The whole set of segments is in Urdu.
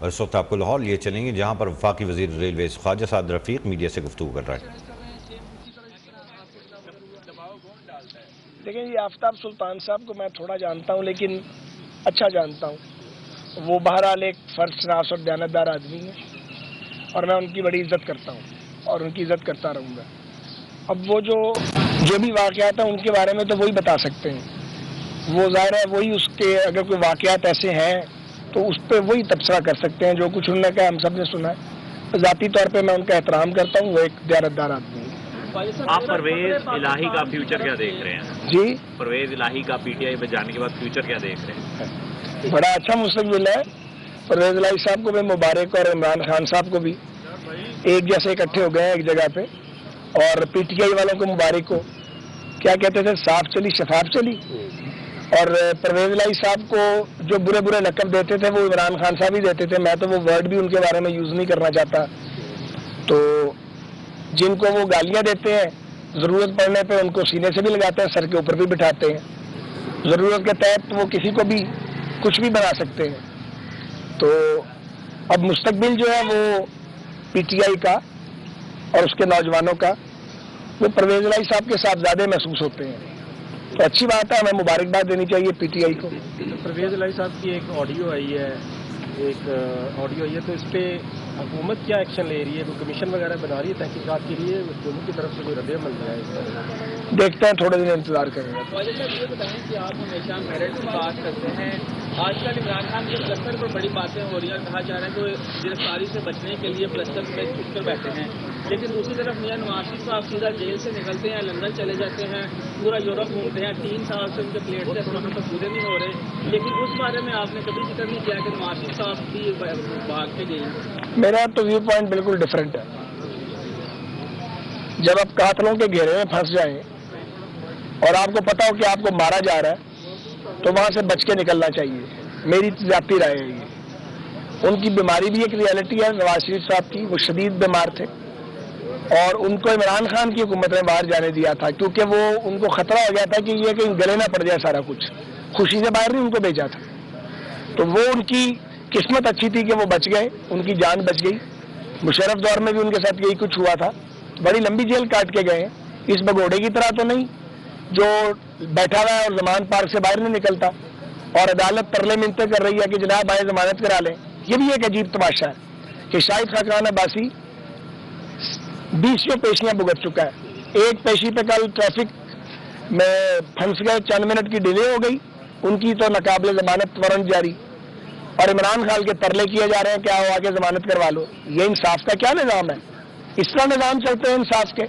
اور اس وقت آپ کو لاہور لیے چلیں گے جہاں پر وفاقی وزیر ریلویز خواجہ سعد رفیق میڈیا سے گفتگو کر رہا ہے۔ دیکھیں یہ آفتاب سلطان صاحب کو میں تھوڑا جانتا ہوں لیکن اچھا جانتا ہوں۔ وہ بہرحال ایک فرض شناس اور دیانتدار آدمی ہے اور میں ان کی بڑی عزت کرتا ہوں اور ان کی عزت کرتا رہوں گا۔ اب وہ جو بھی واقعات ہیں ان کے بارے میں تو وہی بتا سکتے ہیں، وہ ظاہر ہے وہی اس کے اگر کوئی واقعات ایسے ہیں تو اس پہ وہی تبصرہ کر سکتے ہیں۔ جو کچھ انہوں نے کہا ہم سب نے سنا ہے، ذاتی طور پہ میں ان کا احترام کرتا ہوں، وہ ایک دیانتدار آدمی ہے۔ آپ پرویز الہی کا فیوچر کیا دیکھ رہے ہیں؟ جی پرویز الہی کا پی ٹی آئی میں جانے کے بعد فیوچر کیا دیکھ رہے ہیں؟ بڑا اچھا مستقبل ہے۔ پرویز الہی صاحب کو بھی مبارک اور عمران خان صاحب کو بھی ایک جیسے اکٹھے ہو گئے ہیں ایک جگہ پہ، اور پی ٹی آئی والوں کو مبارک ہو۔ کیا کہتے تھے، صاف چلی شفاف چلی۔ اور پرویز الہی صاحب کو جو برے برے لقب دیتے تھے وہ عمران خان صاحب ہی دیتے تھے، میں تو وہ ورڈ بھی ان کے بارے میں یوز نہیں کرنا چاہتا۔ تو جن کو وہ گالیاں دیتے ہیں ضرورت پڑنے پہ ان کو سینے سے بھی لگاتے ہیں، سر کے اوپر بھی بٹھاتے ہیں۔ ضرورت کے تحت وہ کسی کو بھی کچھ بھی بنا سکتے ہیں۔ تو اب مستقبل جو ہے وہ پی ٹی آئی کا اور اس کے نوجوانوں کا وہ پرویز الہی صاحب کے صاحبزادے محسوس ہوتے ہیں، تو اچھی بات ہے، ہمیں مبارکباد دینی چاہیے پی ٹی آئی کو۔ پرویز الہی صاحب کی ایک آڈیو آئی ہے تو اس پہ حکومت کیا ایکشن لے رہی ہے؟ کوئی کمیشن وغیرہ بنا رہی ہے تحقیقات کے لیے؟ حکومت کی طرف سے کوئی رد عمل دیا ہے اس پر؟ دیکھتے ہیں، تھوڑے دن انتظار کریں گے۔ یہ بتائیں کہ آپ ہمیشہ میرٹ کی بات کرتے ہیں، آج کل عمران خان کے پلسٹر پر بڑی باتیں ہو رہی ہیں، کہا جا رہا ہے کہ گرفتاری سے بچنے کے لیے پلسٹر میں چھپ کر بیٹھے ہیں، لیکن دوسری طرف میاں نواز شریف صاحب سیدھا جیل سے نکلتے ہیں، لندن چلے جاتے ہیں، پورا یورپ گھومتے ہیں، 3 سال سے ان کے پلیٹ سے وہاں پر پورے نہیں ہو رہے، لیکن اس بارے میں آپ نے کبھی ذکر نہیں کیا کہ نواز شریف صاحب بھی بھاگ کے گئے ہیں۔ میرا تو ویو پوائنٹ بالکل ڈفرینٹ ہے۔ جب آپ قاتلوں کے گھیرے میں پھنس جائیں اور آپ کو پتا ہو کہ آپ کو مارا جا رہا ہے تو وہاں سے بچ کے نکلنا چاہیے، میری ذاتی رائے ہے یہ۔ ان کی بیماری بھی ایک ریئلٹی ہے، نواز شریف صاحب کی، وہ شدید بیمار تھے اور ان کو عمران خان کی حکومت نے باہر جانے دیا تھا کیونکہ وہ ان کو خطرہ ہو گیا تھا کہ یہ کہیں گلے نہ پڑ جائے سارا کچھ، خوشی سے باہر نہیں ان کو بھیجا تھا۔ تو وہ ان کی قسمت اچھی تھی کہ وہ بچ گئے، ان کی جان بچ گئی۔ مشرف دور میں بھی ان کے ساتھ یہی کچھ ہوا تھا، بڑی لمبی جیل کاٹ کے گئے، اس بگوڑے کی طرح تو نہیں جو بیٹھا ہوا ہے اور زمان پارک سے باہر نہیں نکلتا اور عدالت ترلے منتیں کر رہی ہے کہ جناب آئے ضمانت کرا لیں۔ یہ بھی ایک عجیب تماشا ہے کہ شاہد خاقان عباسی 20 پیشیاں بھگت چکا ہے، ایک پیشی پہ کل ٹریفک میں پھنس گئے، چند منٹ کی ڈیلے ہو گئی، ان کی تو ناقابل ضمانت وارنٹ جاری، اور عمران خان کے ترلے کیے جا رہے ہیں کہ آؤ آگے ضمانت کروا لو۔ یہ انصاف کا کیا نظام ہے؟ اس طرح نظام چلتے ہیں انصاف کے؟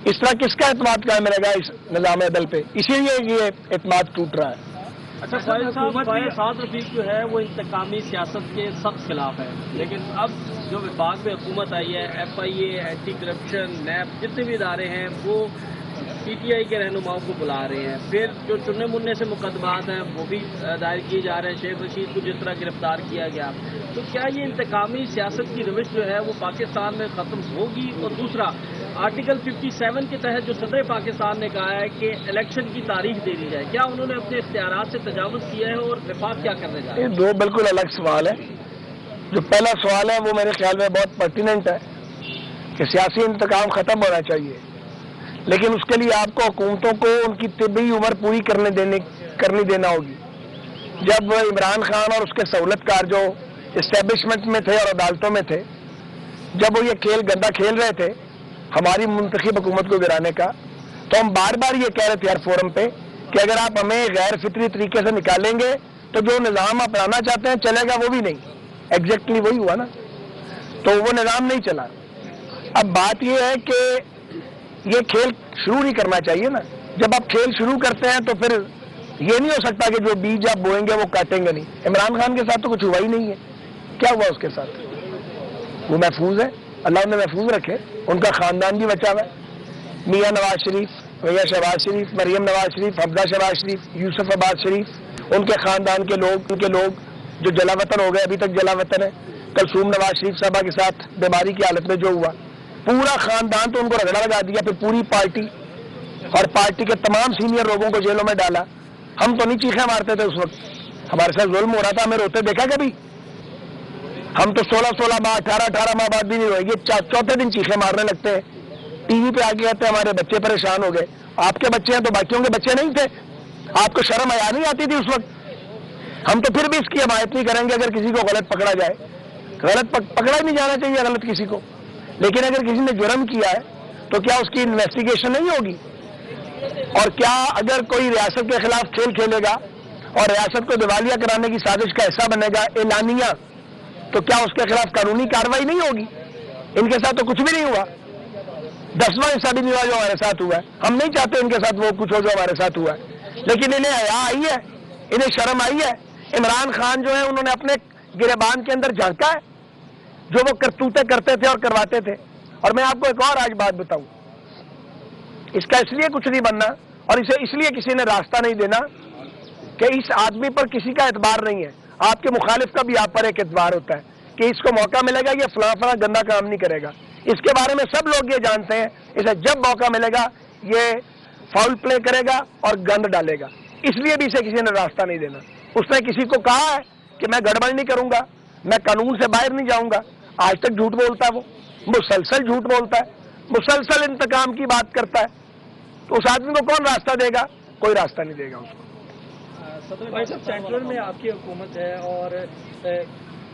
اس طرح کس کا اعتماد قائم رہے گا اس نظام عدل پہ؟ اسی لیے یہ اعتماد ٹوٹ رہا ہے۔ اچھا خواجہ سعد رفیق جو ہے وہ انتقامی سیاست کے سخت خلاف ہے، لیکن اب جو وفاق میں حکومت آئی ہے، ایف آئی اے، اینٹی کرپشن، نیب، جتنے بھی ادارے ہیں وہ پی ٹی آئی کے رہنماؤں کو بلا رہے ہیں، پھر جو چننے مننے سے مقدمات ہیں وہ بھی دائر کیے جا رہے ہیں، شیخ رشید کو جس طرح گرفتار کیا گیا، تو کیا یہ انتقامی سیاست کی روش جو ہے وہ پاکستان میں ختم ہوگی؟ اور دوسرا، آرٹیکل 57 کے تحت جو صدر پاکستان نے کہا ہے کہ الیکشن کی تاریخ دے دی جائے، کیا انہوں نے اپنے اختیارات سے تجاوز کیا ہے اور وفاق کیا کرنے جا رہا ہے؟ یہ دو بالکل الگ سوال ہے۔ جو پہلا سوال ہے وہ میرے خیال میں بہت پرٹیننٹ ہے کہ سیاسی انتقام ختم ہونا چاہیے، لیکن اس کے لیے آپ کو حکومتوں کو ان کی طبی عمر پوری کرنی دینا ہوگی۔ جب عمران خان اور اس کے سہولت کار جو اسٹیبلشمنٹ میں تھے اور عدالتوں میں تھے، جب وہ یہ کھیل گندا کھیل رہے تھے ہماری منتخب حکومت کو گرانے کا، تو ہم بار بار یہ کہہ رہے تھے ہر فورم پہ کہ اگر آپ ہمیں غیر فطری طریقے سے نکالیں گے تو جو نظام آپ لانا چاہتے ہیں چلے گا وہ بھی نہیں۔ ایگزیکٹلی وہی ہوا نا، تو وہ نظام نہیں چلا۔ اب بات یہ ہے کہ یہ کھیل شروع نہیں کرنا چاہیے نا۔ جب آپ کھیل شروع کرتے ہیں تو پھر یہ نہیں ہو سکتا کہ جو بیج آپ بوئیں گے وہ کاٹیں گے نہیں۔ عمران خان کے ساتھ تو کچھ ہوا ہی نہیں ہے، کیا ہوا اس کے ساتھ؟ وہ محفوظ ہے، اللہ انہیں محفوظ رکھے، ان کا خاندان بھی بچا ہوا ہے، میاں نواز شریف، میاں شہباز شریف، مریم نواز شریف، حفظہ شہباز شریف، یوسف عباس شریف، ان کے خاندان کے لوگ جو جلا وطن ہو گئے، ابھی تک جلا وطن ہے۔ کلثوم نواز شریف صاحبہ کے ساتھ بیماری کی حالت میں جو ہوا، پورا خاندان تو ان کو رگڑا لگا دیا، پھر پوری پارٹی اور پارٹی کے تمام سینئر لوگوں کو جیلوں میں ڈالا۔ ہم تو نہیں چیخیں مارتے تھے اس وقت، ہمارے ساتھ ظلم ہو رہا تھا، ہمیں روتے دیکھا کبھی؟ ہم تو 16 ماہ 18 ماہ بعد بھی نہیں ہوئے، یہ چوتھے دن چیخیں مارنے لگتے ہیں، ٹی وی پہ آ کے کہتے ہیں ہمارے بچے پریشان ہو گئے۔ آپ کے بچے ہیں تو باقیوں کے بچے نہیں تھے؟ آپ کو شرم حیا نہیں آتی تھی اس وقت؟ ہم تو پھر بھی اس کی حمایت نہیں کریں گے اگر کسی کو غلط پکڑا جائے، غلط پکڑا ہی نہیں جانا چاہیے غلط کسی کو، لیکن اگر کسی نے جرم کیا ہے تو کیا اس کی انویسٹیگیشن نہیں ہوگی؟ اور کیا اگر کوئی ریاست کے خلاف کھیل کھیلے گا اور ریاست کو دیوالیہ کرانے کی سازش کا حصہ بنے گا اعلانیہ، تو کیا اس کے خلاف قانونی کارروائی نہیں ہوگی؟ ان کے ساتھ تو کچھ بھی نہیں ہوا، 10واں حصہ بھی نہیں ہوا جو ہمارے ساتھ ہوا ہے۔ ہم نہیں چاہتے ان کے ساتھ وہ کچھ ہو جو ہمارے ساتھ ہوا ہے، لیکن انہیں حیا آئی ہے، انہیں شرم آئی ہے۔ عمران خان جو ہے انہوں نے اپنے گریبان کے اندر جھانکا ہے جو وہ کرتوتیں کرتے تھے اور کرواتے تھے۔ اور میں آپ کو ایک اور آج بات بتاؤں، اس کا اس لیے کچھ نہیں بننا اور اسے اس لیے کسی نے راستہ نہیں دینا کہ اس آدمی پر کسی کا اعتبار نہیں ہے۔ آپ کے مخالف کا بھی آپ پر ایک اعتبار ہوتا ہے کہ اس کو موقع ملے گا یہ فلاں فلاں گندا کام نہیں کرے گا۔ اس کے بارے میں سب لوگ یہ جانتے ہیں، اسے جب موقع ملے گا یہ فاؤل پلے کرے گا اور گند ڈالے گا، اس لیے بھی اسے کسی نے راستہ نہیں دینا۔ اس نے کسی کو کہا ہے کہ میں گڑبڑ نہیں کروں گا، میں قانون سے باہر نہیں جاؤں گا، آج تک جھوٹ بولتا ہے، وہ مسلسل جھوٹ بولتا ہے، مسلسل انتقام کی بات کرتا ہے، تو اس آدمی کو کون راستہ دے گا؟ کوئی راستہ نہیں دے گا اس کو۔ صدر بھائی صاحب، سینٹرل میں آپ کی حکومت ہے اور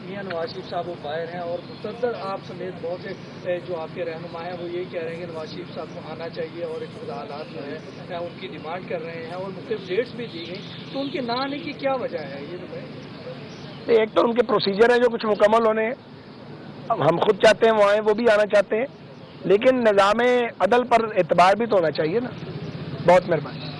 میاں نواز شریف صاحب وہ باہر ہیں اور مصدر آپ سمیت بہت سے جو آپ کے رہنما ہیں وہ یہی کہہ رہے ہیں کہ نواز شریف صاحب کو آنا چاہیے اور اقتدارات جو ہے ان کی ڈیمانڈ کر رہے ہیں اور مختلف ڈیٹس بھی دی گئی، تو ان کے نہ آنے کی کیا وجہ ہے یہ بتائیں؟ ایک تو ان کے پروسیجر ہیں جو کچھ مکمل ہونے ہیں، ہم خود چاہتے ہیں وہ آئیں، وہ بھی آنا چاہتے ہیں، لیکن نظام عدل پر اعتبار بھی تو ہونا چاہیے نا۔ بہت مہربانی۔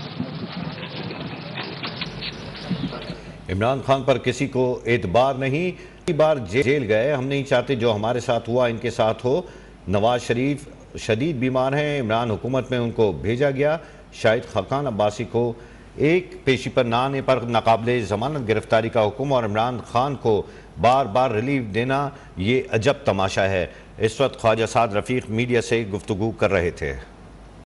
عمران خان پر کسی کو اعتبار نہیں، کئی بار جیل گئے، ہم نہیں چاہتے جو ہمارے ساتھ ہوا ان کے ساتھ ہو۔ نواز شریف شدید بیمار ہیں، عمران حکومت میں ان کو بھیجا گیا، شاہد خاقان عباسی کو ایک پیشی پر نہ آنے پر ناقابل ضمانت گرفتاری کا حکم اور عمران خان کو بار بار ریلیف دینا، یہ عجب تماشا ہے۔ اس وقت خواجہ سعد رفیق میڈیا سے گفتگو کر رہے تھے۔